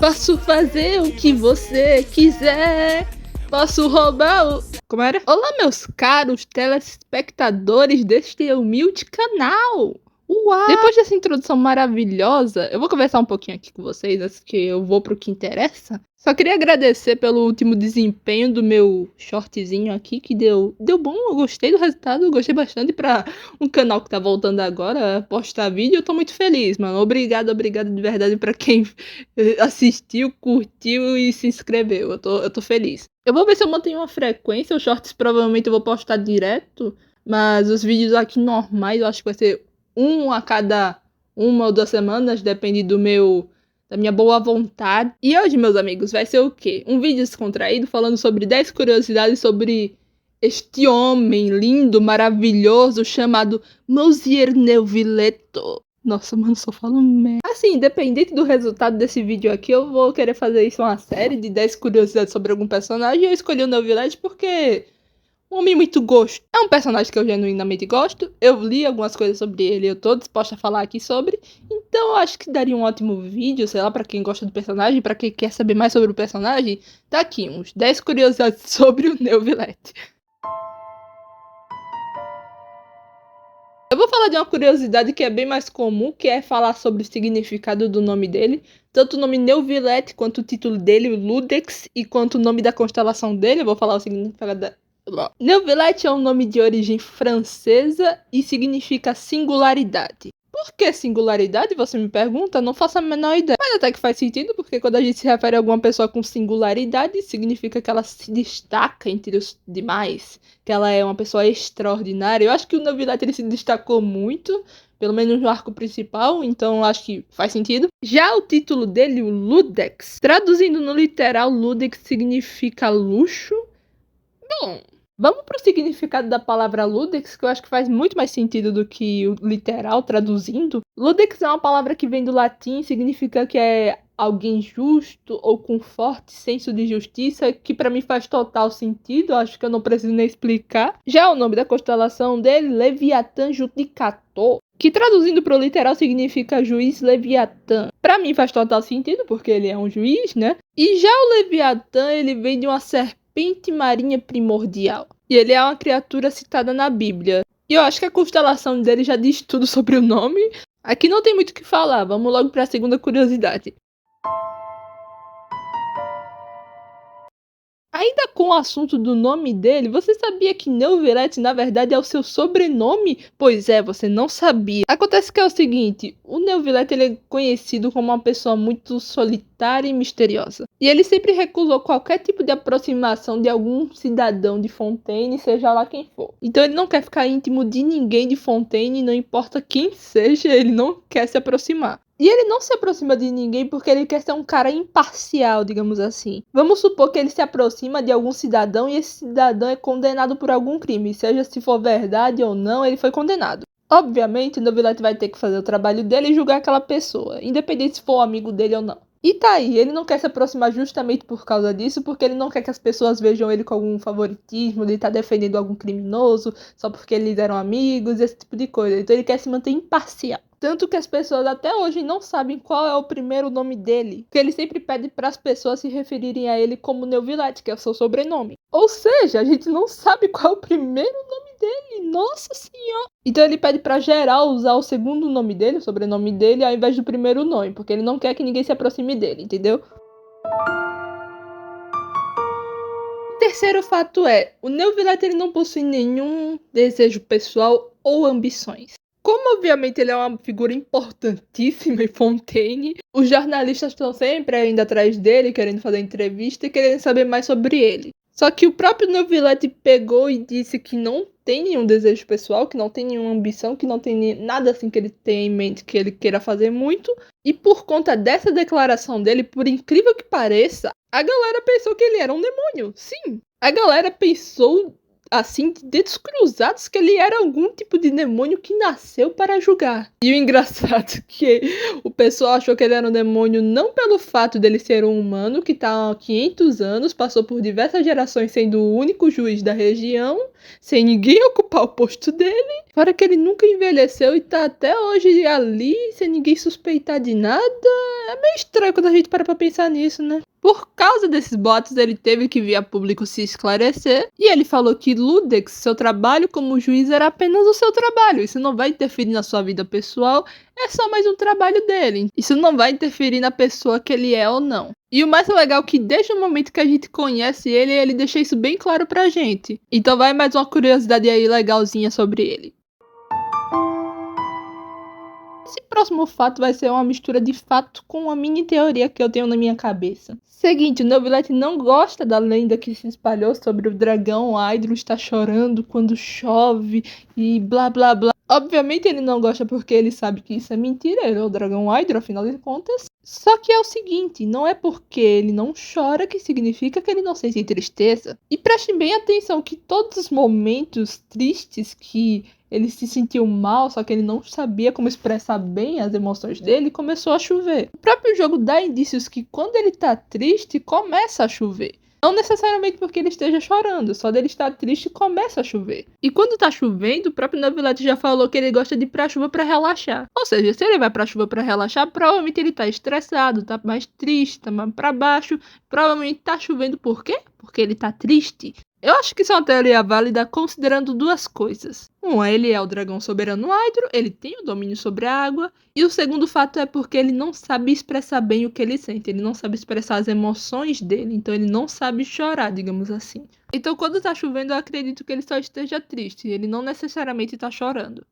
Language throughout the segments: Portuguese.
Posso fazer o que você quiser. Posso roubar o... Como era? Olá, meus caros telespectadores deste humilde canal. Uau! Depois dessa introdução maravilhosa, eu vou conversar um pouquinho aqui com vocês, antes que eu vou pro que interessa. Só queria agradecer pelo último desempenho do meu shortzinho aqui, que deu bom, eu gostei do resultado, eu gostei bastante pra um canal que tá voltando agora a postar vídeo, eu tô muito feliz, mano. Obrigado de verdade pra quem assistiu, curtiu e se inscreveu, eu tô feliz. Eu vou ver se eu mantenho uma frequência, os shorts provavelmente eu vou postar direto, mas os vídeos aqui normais eu acho que vai ser um a cada 1 ou 2 semanas, depende da minha boa vontade. E hoje, meus amigos, vai ser o quê? Um vídeo descontraído falando sobre 10 curiosidades sobre este homem lindo, maravilhoso, chamado Mosier Neuvilletto. Nossa, mano, só falo merda. Assim, independente do resultado desse vídeo aqui, eu vou querer fazer isso uma série de 10 curiosidades sobre algum personagem. E eu escolhi o Neuvilletto porque... um homem muito gosto. É um personagem que eu genuinamente gosto. Eu li algumas coisas sobre ele, eu tô disposta a falar aqui sobre. Então eu acho que daria um ótimo vídeo, sei lá, pra quem gosta do personagem, pra quem quer saber mais sobre o personagem. Tá aqui, uns 10 curiosidades sobre o Neuvilletto. Eu vou falar de uma curiosidade que é bem mais comum, que é falar sobre o significado do nome dele. Tanto o nome Neuvilletto, quanto o título dele, o Ludex, e quanto o nome da constelação dele. Eu vou falar o significado Neuvilletto é um nome de origem francesa e significa singularidade. Por que singularidade, você me pergunta? Não faço a menor ideia. Mas até que faz sentido, porque quando a gente se refere a alguma pessoa com singularidade, significa que ela se destaca entre os demais, que ela é uma pessoa extraordinária. Eu acho que o Neuvilletto ele se destacou muito, pelo menos no arco principal, então acho que faz sentido. Já o título dele, o Ludex, traduzindo no literal, Ludex significa luxo. Bom, vamos pro significado da palavra Ludex, que eu acho que faz muito mais sentido do que o literal traduzindo. Ludex é uma palavra que vem do latim, significa que é alguém justo ou com forte senso de justiça, que pra mim faz total sentido, acho que eu não preciso nem explicar. Já o nome da constelação dele, Leviatã Judicator, que traduzindo pro literal significa juiz Leviatã. Pra mim faz total sentido, porque ele é um juiz, né? E já o Leviatã, ele vem de uma serpente marinha primordial. E ele é uma criatura citada na Bíblia. E eu acho que a constelação dele já diz tudo sobre o nome. Aqui não tem muito o que falar, vamos logo para a segunda curiosidade. Ainda com o assunto do nome dele, você sabia que Neuvilletto na verdade é o seu sobrenome? Pois é, você não sabia. Acontece que é o seguinte, o Neuvilletto ele é conhecido como uma pessoa muito solitária e misteriosa. E ele sempre recusou qualquer tipo de aproximação de algum cidadão de Fontaine, seja lá quem for. Então ele não quer ficar íntimo de ninguém de Fontaine, não importa quem seja, ele não quer se aproximar. E ele não se aproxima de ninguém porque ele quer ser um cara imparcial, digamos assim. Vamos supor que ele se aproxima de algum cidadão e esse cidadão é condenado por algum crime. Seja se for verdade ou não, ele foi condenado. Obviamente, o Neuvilletto vai ter que fazer o trabalho dele e julgar aquela pessoa, independente se for amigo dele ou não. E tá aí, ele não quer se aproximar justamente por causa disso, porque ele não quer que as pessoas vejam ele com algum favoritismo, ele tá defendendo algum criminoso, só porque eles eram amigos, esse tipo de coisa. Então ele quer se manter imparcial. Tanto que as pessoas até hoje não sabem qual é o primeiro nome dele. Porque ele sempre pede para as pessoas se referirem a ele como Neuvilletto, que é o seu sobrenome. Ou seja, a gente não sabe qual é o primeiro nome dele. Nossa senhora! Então ele pede para geral usar o segundo nome dele, o sobrenome dele, ao invés do primeiro nome. Porque ele não quer que ninguém se aproxime dele, entendeu? O terceiro fato é, o Neuvilletto ele não possui nenhum desejo pessoal ou ambições. Como, obviamente, ele é uma figura importantíssima em Fontaine, os jornalistas estão sempre indo atrás dele, querendo fazer entrevista e querendo saber mais sobre ele. Só que o próprio Neuvilletto pegou e disse que não tem nenhum desejo pessoal, que não tem nenhuma ambição, que não tem nada assim que ele tenha em mente que ele queira fazer muito. E por conta dessa declaração dele, por incrível que pareça, a galera pensou que ele era um demônio. Sim, a galera pensou assim, de dedos cruzados, que ele era algum tipo de demônio que nasceu para julgar. E o engraçado é que o pessoal achou que ele era um demônio não pelo fato dele ser um humano que tá há 500 anos, passou por diversas gerações sendo o único juiz da região, sem ninguém ocupar o posto dele, fora que ele nunca envelheceu e tá até hoje ali, sem ninguém suspeitar de nada. É meio estranho quando a gente para pra pensar nisso, né? Por causa desses boatos, ele teve que vir a público se esclarecer, e ele falou que Ludex, seu trabalho como juiz, era apenas o seu trabalho, isso não vai interferir na sua vida pessoal, é só mais um trabalho dele. Isso não vai interferir na pessoa que ele é ou não. E o mais legal é que desde o momento que a gente conhece ele deixa isso bem claro pra gente. Então vai mais uma curiosidade aí legalzinha sobre ele. Esse próximo fato vai ser uma mistura de fato com uma mini teoria que eu tenho na minha cabeça. Seguinte, o Neuvillette não gosta da lenda que se espalhou sobre o dragão Hydro estar chorando quando chove e blá blá blá. Obviamente ele não gosta porque ele sabe que isso é mentira, ele é o dragão Hydro, afinal de contas. Só que é o seguinte, não é porque ele não chora que significa que ele não sente tristeza. E prestem bem atenção que todos os momentos tristes que ele se sentiu mal, só que ele não sabia como expressar bem as emoções dele, começou a chover. O próprio jogo dá indícios que quando ele tá triste, começa a chover. Não necessariamente porque ele esteja chorando, só dele estar triste começa a chover. E quando tá chovendo, o próprio Neuvillette já falou que ele gosta de ir pra chuva pra relaxar. Ou seja, se ele vai pra chuva pra relaxar, provavelmente ele tá estressado, tá mais triste, tá mais pra baixo. Provavelmente tá chovendo por quê? Porque ele tá triste. Eu acho que isso é uma teoria válida considerando duas coisas. Ele é o dragão soberano Hydro, ele tem o domínio sobre a água. E o segundo fato é porque ele não sabe expressar bem o que ele sente. Ele não sabe expressar as emoções dele, então ele não sabe chorar, digamos assim. Então quando tá chovendo eu acredito que ele só esteja triste, ele não necessariamente tá chorando.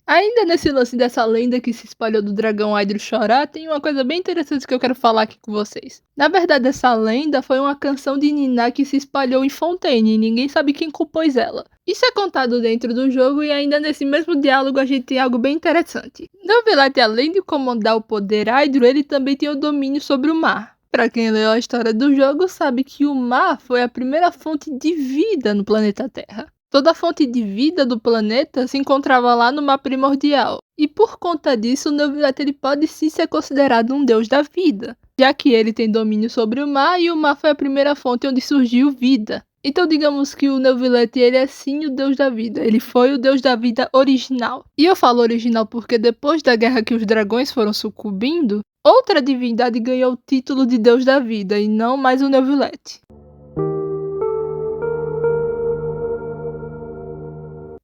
Ainda nesse lance dessa lenda que se espalhou do dragão Hydro chorar, tem uma coisa bem interessante que eu quero falar aqui com vocês. Na verdade, essa lenda foi uma canção de Niná que se espalhou em Fontaine e ninguém sabe quem compôs ela. Isso é contado dentro do jogo e ainda nesse mesmo diálogo a gente tem algo bem interessante. Neuvillette, além de comandar o poder Hydro, ele também tem o domínio sobre o mar. Pra quem leu a história do jogo, sabe que o mar foi a primeira fonte de vida no planeta Terra. Toda a fonte de vida do planeta se encontrava lá no mar primordial. E por conta disso, o Neuvillette ele pode sim ser considerado um deus da vida, já que ele tem domínio sobre o mar e o mar foi a primeira fonte onde surgiu vida. Então digamos que o Neuvillette ele é sim o deus da vida, ele foi o deus da vida original. E eu falo original porque depois da guerra que os dragões foram sucumbindo, outra divindade ganhou o título de deus da vida e não mais o Neuvillette.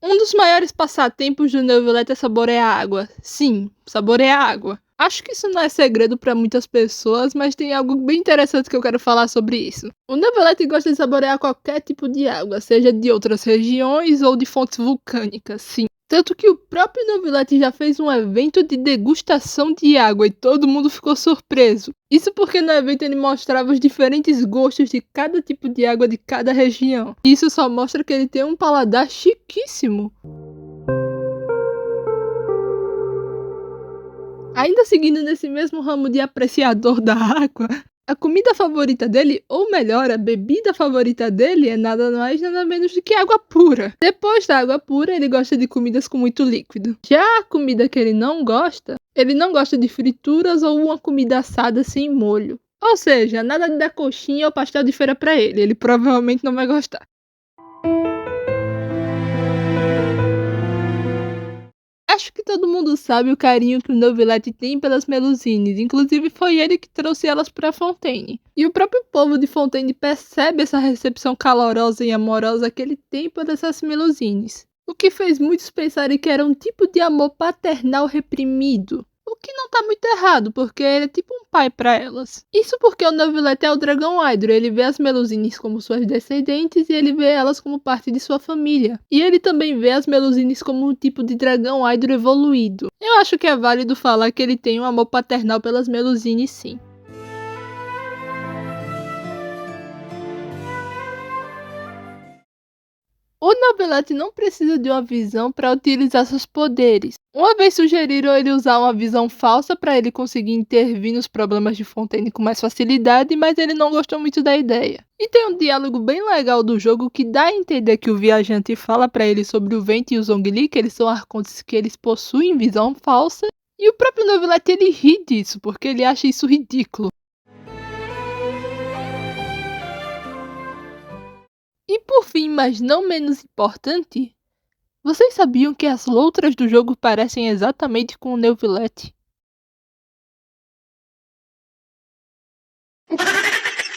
Um dos maiores passatempos do Neuvillette é saborear água. Sim, saborear água. Acho que isso não é segredo para muitas pessoas, mas tem algo bem interessante que eu quero falar sobre isso. O Neuvillette gosta de saborear qualquer tipo de água, seja de outras regiões ou de fontes vulcânicas, sim. Tanto que o próprio Neuvillette já fez um evento de degustação de água e todo mundo ficou surpreso. Isso porque no evento ele mostrava os diferentes gostos de cada tipo de água de cada região. E isso só mostra que ele tem um paladar chiquíssimo. Ainda seguindo nesse mesmo ramo de apreciador da água, a comida favorita dele, ou melhor, a bebida favorita dele é nada mais nada menos do que água pura. Depois da água pura, ele gosta de comidas com muito líquido. Já a comida que ele não gosta de frituras ou uma comida assada sem molho. Ou seja, nada de dar coxinha ou pastel de feira pra ele provavelmente não vai gostar. Acho que todo mundo sabe o carinho que o Neuvillette tem pelas Melusines, inclusive foi ele que trouxe elas para Fontaine. E o próprio povo de Fontaine percebe essa recepção calorosa e amorosa que ele tem por essas Melusines. O que fez muitos pensarem que era um tipo de amor paternal reprimido. O que não tá muito errado, porque ele é tipo um pai para elas. Isso porque o Neuvillette é o dragão Hydro, ele vê as Melusines como suas descendentes e ele vê elas como parte de sua família. E ele também vê as Melusines como um tipo de dragão Hydro evoluído. Eu acho que é válido falar que ele tem um amor paternal pelas Melusines sim. O Neuvillette não precisa de uma visão para utilizar seus poderes. Uma vez sugeriram ele usar uma visão falsa para ele conseguir intervir nos problemas de Fontaine com mais facilidade, mas ele não gostou muito da ideia. E tem um diálogo bem legal do jogo que dá a entender que o viajante fala para ele sobre o vento e o Zhongli, que eles são arcontes que eles possuem visão falsa, e o próprio Neuvillette ele ri disso, porque ele acha isso ridículo. E por fim, mas não menos importante, vocês sabiam que as loutras do jogo parecem exatamente com o Neuvillette?